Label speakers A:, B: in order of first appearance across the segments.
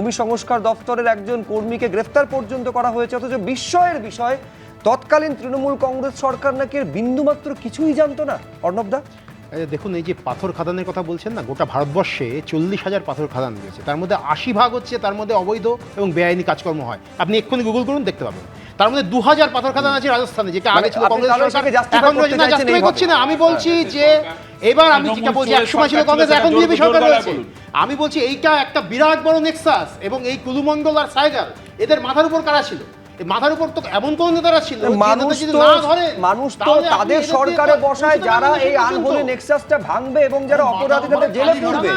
A: ভূমি সংস্কার দপ্তরের একজন কর্মীকে গ্রেফতার পর্যন্ত করা হয়েছে। অথচ বিস্ময়ের বিষয়, তৎকালীন তৃণমূল কংগ্রেস সরকার নাকি এর বিন্দুমাত্র কিছুই জানতো না। অর্ণবদা,
B: দেখুন, এই যে পাথর খাদানের কথা বলছেন না, গোটা ভারতবর্ষে 40,000 পাথর খাদান রয়েছে, তার মধ্যে 80% হচ্ছে তার মধ্যে অবৈধ এবং বেআইনি কাজকর্ম হয়। আপনি এক্ষুনি গুগল করুন, দেখতে পাবেন। তার মধ্যে 2000 পাথর খাদান আছে রাজস্থানে, যেটা আগে ছিল কংগ্রেস সরকার, এখন জাস্টিফাই করছি না। আমি বলছি যে এবার আমি যেটা বলছি, একসময় ছিল কংগ্রেস, এখন বিজেপি সরকার রয়েছে। আমি বলছি এইটা একটা বিরাট বড় নেক্সাস, এবং এই কুলুমণ্ডল আর সাইগাল এদের মাথার উপর কারা ছিল? মাথার উপর তো এমন কোন নেতারা ছিল,
A: মানুষ তো তাদের সরকারে বসায় যারা এই আনহোলি নেক্সাসটা ভাঙবে এবং যারা অপরাধী তাদের জেলে পড়বে।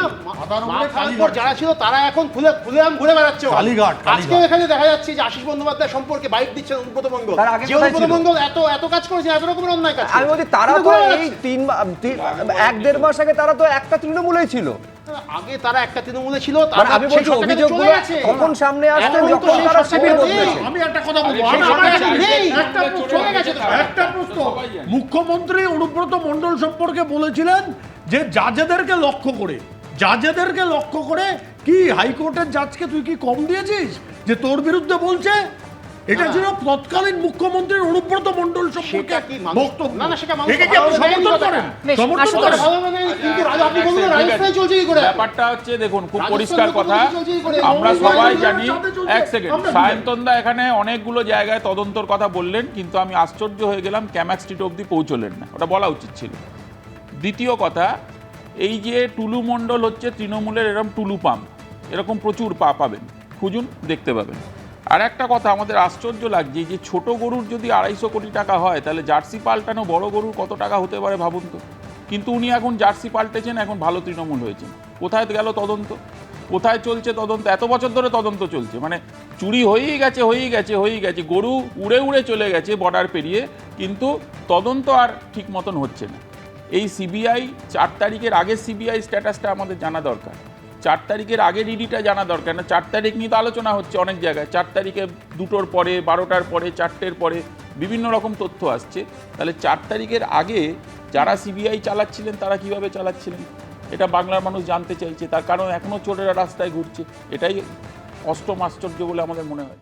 B: যারা ছিল তারা এখন খুলেআম ঘুরে বেড়াচ্ছে কালীঘাট। আজকে এখানে দেখা যাচ্ছে যে আশিস বন্দ্যোপাধ্যায় সম্পর্কে বাইট দিচ্ছেন অনুব্রত মণ্ডল। যে অনুব্রত মণ্ডল এত কাজ করেছে, এত রকমের অন্যায় কাজ।
A: আমি বলছি তারা তো এই 1-1.5 মাস আগে তারা তো একটা তৃণমূলেই ছিল।
B: আগে তারা একটা তৃণমূলে ছিল,
A: আমি বলছি অভিযোগগুলো কখন সামনে আসছে যখন তারা শিবির বদলেছে।
C: আমি একটা কথা বলবো, একটা প্রশ্ন। মুখ্যমন্ত্রী অনুব্রত মণ্ডল সম্পর্কে বলেছিলেন যে জাজেদেরকে লক্ষ্য করে কি হাইকোর্টের জাজকে তুই কি কম দিয়েছিস যে তোর বিরুদ্ধে বলছে? এটা ছিল তৎকালীন মুখ্যমন্ত্রীর অনুব্রত মণ্ডল সম্পর্কে বক্তব্য।
B: না, সেটা
C: একে কি আপনি সমর্থন করেন?
D: ব্যাপারটা হচ্ছে, দেখুন, খুব পরিষ্কার কথা, আমরা সবাই জানি। এক সেকেন্ড, সায়ন্তনদা এখানে অনেকগুলো জায়গায় তদন্তর কথা বললেন, কিন্তু আমি আশ্চর্য হয়ে গেলাম ক্যামাক স্ট্রিট অবধি পৌঁছলেন না। ওটা বলা উচিত ছিল। দ্বিতীয় কথা, এই যে টুলু মণ্ডল হচ্ছে তৃণমূলের এরকম টুলু পাম্প, এরকম প্রচুর পাবেন, খুঁজুন, দেখতে পাবেন। আর একটা কথা আমাদের আশ্চর্য লাগছে, যে ছোট গরুর যদি 250 কোটি টাকা হয়, তাহলে জার্সি পাল্টানো বড় গরুর কত টাকা হতে পারে ভাবুন তো। কিন্তু উনি এখন জার্সি পাল্টেছেন, এখন ভালো তৃণমূল হয়েছেন। কোথায় গেল তদন্ত? কোথায় চলছে তদন্ত? এত বছর ধরে তদন্ত চলছে, মানে চুরি হয়েই গেছে, গরু উড়ে চলে গেছে বর্ডার পেরিয়ে, কিন্তু তদন্ত আর ঠিক মতন হচ্ছে না। এই সিবিআই 4 তারিখের আগে সিবিআই স্ট্যাটাসটা আমাদের জানা দরকার। 4 তারিখের আগে ইডিটা জানা দরকার। না, 4 তারিখ নিয়ে তো আলোচনা হচ্ছে অনেক জায়গায়। 4 তারিখে 2টোর পরে, 12টার পরে, 4টের পরে বিভিন্ন রকম তথ্য আসছে। তাহলে 4 তারিখের আগে যারা সিবিআই চালাচ্ছিলেন তারা কিভাবে চালাচ্ছিলেন, এটা বাংলার মানুষ জানতে চাইছে। তার কারণ এখনও চোরেরা রাস্তায় ঘুরছে। এটাই অষ্টম আশ্চর্য বলে আমাদের মনে হয়।